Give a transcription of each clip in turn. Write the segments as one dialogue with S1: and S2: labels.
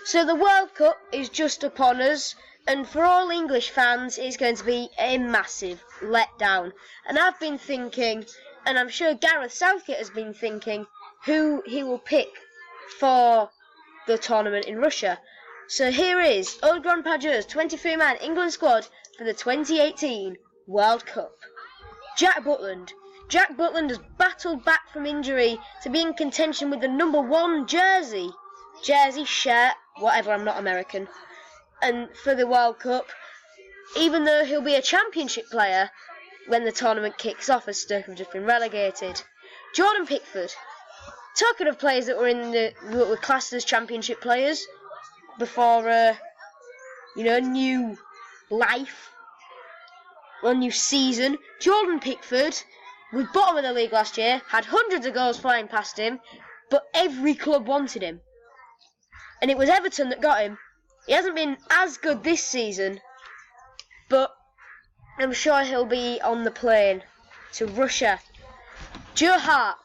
S1: So the World Cup is just upon us, and for all English fans, it's going to be a massive letdown. And I've been thinking, and I'm sure Gareth Southgate has been thinking, who he will pick for the tournament in Russia. So here is Old Grand Pageur's 23-man England squad for the 2018 World Cup. Jack Butland. Jack Butland has battled back from injury to be in contention with the number 1 jersey, shirt, whatever, I'm not American, and for the World Cup, even though he'll be a championship player when the tournament kicks off, as Stoke have just been relegated. Jordan Pickford. Talking of players that were classed as championship players before, new life, or new season. Jordan Pickford was bottom of the league last year, had hundreds of goals flying past him, but every club wanted him. And it was Everton that got him. He hasn't been as good this season, but I'm sure he'll be on the plane to Russia. Joe Hart.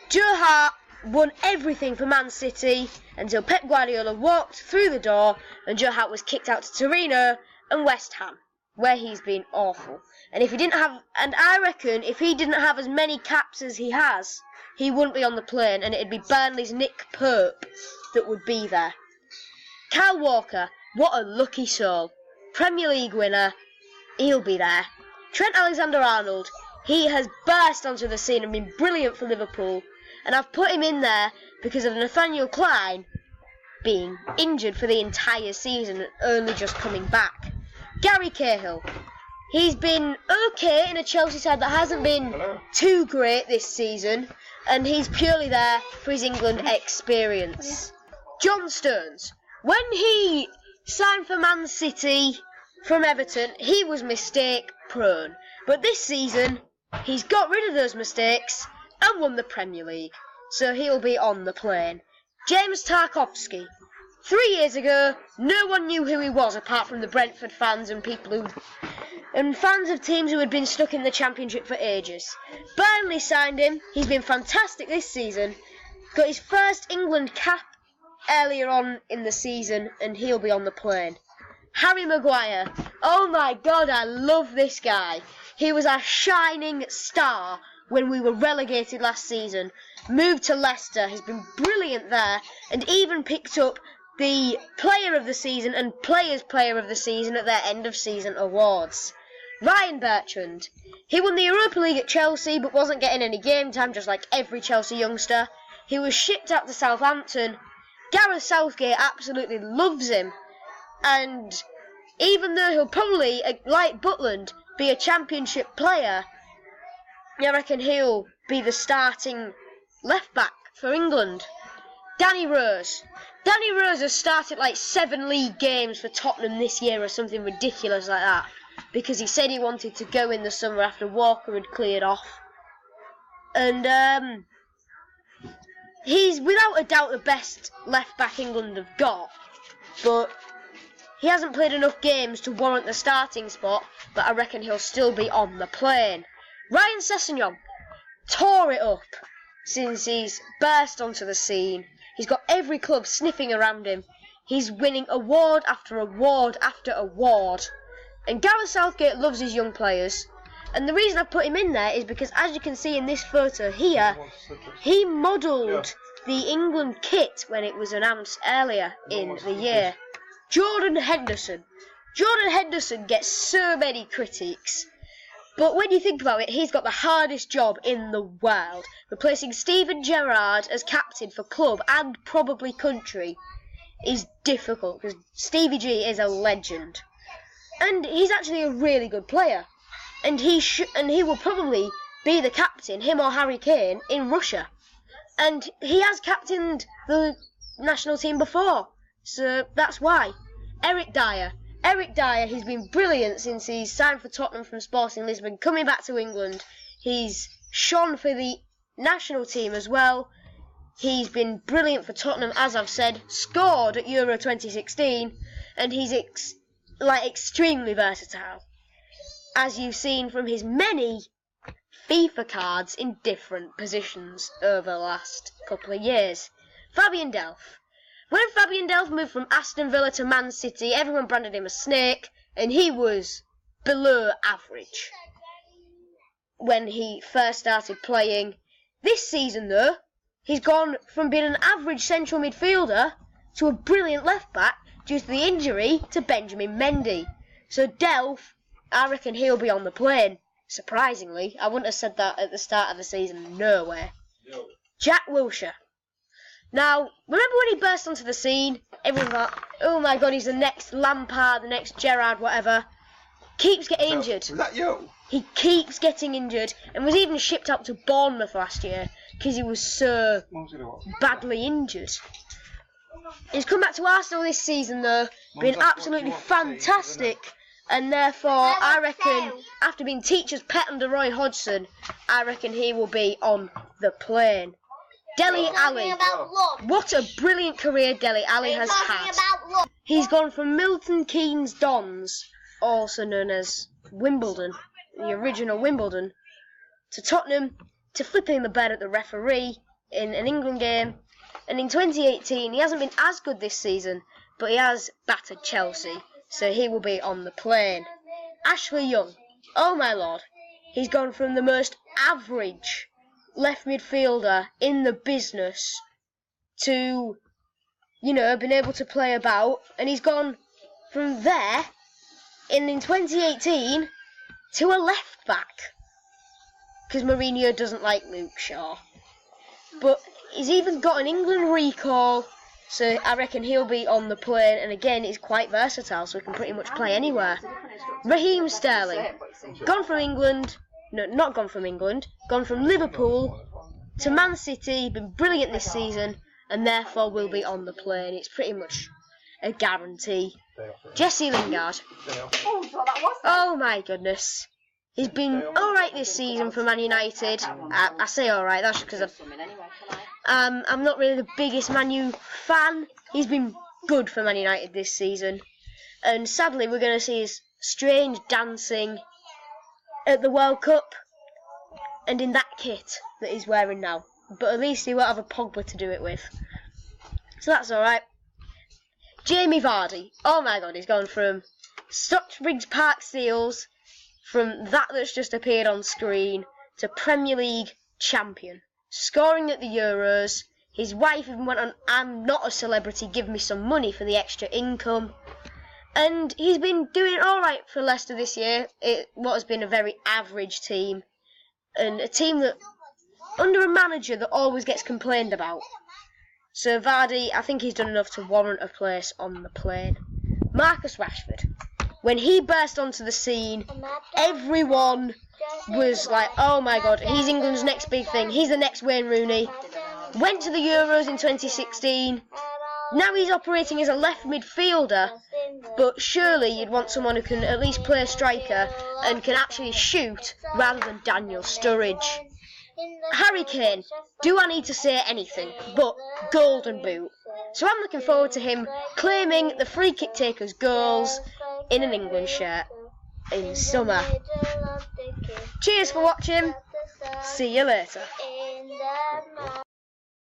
S1: Joe Hart won everything for Man City until Pep Guardiola walked through the door and Joe Hart was kicked out to Torino and West Ham, where he's been awful. And I reckon if he didn't have as many caps as he has, he wouldn't be on the plane, and it'd be Burnley's Nick Pope that would be there. Kyle Walker, what a lucky soul. Premier League winner, he'll be there. Trent Alexander-Arnold, he has burst onto the scene and been brilliant for Liverpool, and I've put him in there because of Nathaniel Clyne being injured for the entire season and only just coming back. Gary Cahill, he's been okay in a Chelsea side that hasn't been too great this season, and he's purely there for his England experience. John Stones, when he signed for Man City from Everton, he was mistake prone, but this season he's got rid of those mistakes and won the Premier League, so he'll be on the plane. James Tarkowski. 3 years ago, no one knew who he was apart from the Brentford fans and fans of teams who had been stuck in the Championship for ages. Burnley signed him. He's been fantastic this season. Got his first England cap earlier on in the season, and he'll be on the plane. Harry Maguire. Oh my God, I love this guy. He was our shining star when we were relegated last season. Moved to Leicester, has been brilliant there, and even picked up the Player of the Season and Players' Player of the Season at their end-of-season awards. Ryan Bertrand. He won the Europa League at Chelsea but wasn't getting any game time, just like every Chelsea youngster. He was shipped out to Southampton. Gareth Southgate absolutely loves him. And even though he'll probably, like Butland, be a championship player, I reckon he'll be the starting left-back for England. Danny Rose. Danny Rose has started like 7 league games for Tottenham this year or something ridiculous like that, because he said he wanted to go in the summer after Walker had cleared off. And he's without a doubt the best left-back England have got, but he hasn't played enough games to warrant the starting spot, but I reckon he'll still be on the plane. Ryan Sessegnon tore it up since he's burst onto the scene. He's got every club sniffing around him. He's winning award after award after award. And Gareth Southgate loves his young players. And the reason I put him in there is because, as you can see in this photo here, he modelled the England kit when it was announced earlier in the year. Jordan Henderson. Jordan Henderson gets so many critiques. But when you think about it, he's got the hardest job in the world. Replacing Steven Gerrard as captain for club and probably country is difficult, because Stevie G is a legend. And he's actually a really good player. And he will probably be the captain, him or Harry Kane, in Russia. And he has captained the national team before, so that's why. Eric Dyer. Eric Dyer, he's been brilliant since he's signed for Tottenham from Sporting Lisbon, coming back to England. He's shone for the national team as well. He's been brilliant for Tottenham, as I've said, scored at Euro 2016, and he's extremely versatile, as you've seen from his many FIFA cards in different positions over the last couple of years. Fabian Delph. When Fabian Delph moved from Aston Villa to Man City, everyone branded him a snake, and he was below average when he first started playing. This season, though, he's gone from being an average central midfielder to a brilliant left-back due to the injury to Benjamin Mendy. So Delph, I reckon he'll be on the plane. Surprisingly, I wouldn't have said that at the start of the season. No way.
S2: No.
S1: Jack Wilshere. Now, remember when he burst onto the scene? Everyone thought, oh my god, he's the next Lampard, the next Gerrard, whatever. Keeps getting injured.
S2: Was that you?
S1: He keeps getting injured and was even shipped out to Bournemouth last year because he was so badly injured. He's come back to Arsenal this season, though, been absolutely fantastic. And therefore, I reckon, after being teacher's pet under Roy Hodgson, I reckon he will be on the plane. Dele Alli. What a brilliant career Dele Alli has had. He's gone from Milton Keynes Dons, also known as Wimbledon, the original Wimbledon, to Tottenham, to flipping the bed at the referee in an England game. And in 2018, he hasn't been as good this season, but he has battered Chelsea, so he will be on the plane. Ashley Young. Oh my lord. He's gone from the most average left midfielder in the business to, you know, being able to play about, and he's gone from there in 2018 to a left back because Mourinho doesn't like Luke Shaw. But he's even got an England recall, so I reckon he'll be on the plane, and again he's quite versatile, so he can pretty much play anywhere. Raheem Sterling, gone from England. No, not gone from England, gone from Liverpool to Man City, been brilliant this season, and therefore will be on the plane. It's pretty much a guarantee. Jesse Lingard. Oh my goodness. He's been alright this season for Man United. I say alright, that's because I'm not really the biggest Man U fan. He's been good for Man United this season. And sadly, we're going to see his strange dancing at the World Cup and in that kit that he's wearing now, but at least he won't have a Pogba to do it with, so that's alright. Jamie Vardy, oh my god, he's gone from Stockbridge Park Seals, from that's just appeared on screen, to Premier League champion, scoring at the Euros. His wife even went on I'm not a celebrity, give me some money for the extra income. And he's been doing alright for Leicester this year. What has been a very average team. And a team that, under a manager that always gets complained about. So Vardy, I think he's done enough to warrant a place on the plane. Marcus Rashford. When he burst onto the scene, everyone was like, oh my god, he's England's next big thing. He's the next Wayne Rooney. Went to the Euros in 2016. Now he's operating as a left midfielder, but surely you'd want someone who can at least play a striker and can actually shoot rather than Daniel Sturridge. Harry Kane, do I need to say anything but golden boot? So I'm looking forward to him claiming the free kick taker's goals in an England shirt in summer. Cheers for watching. See you later.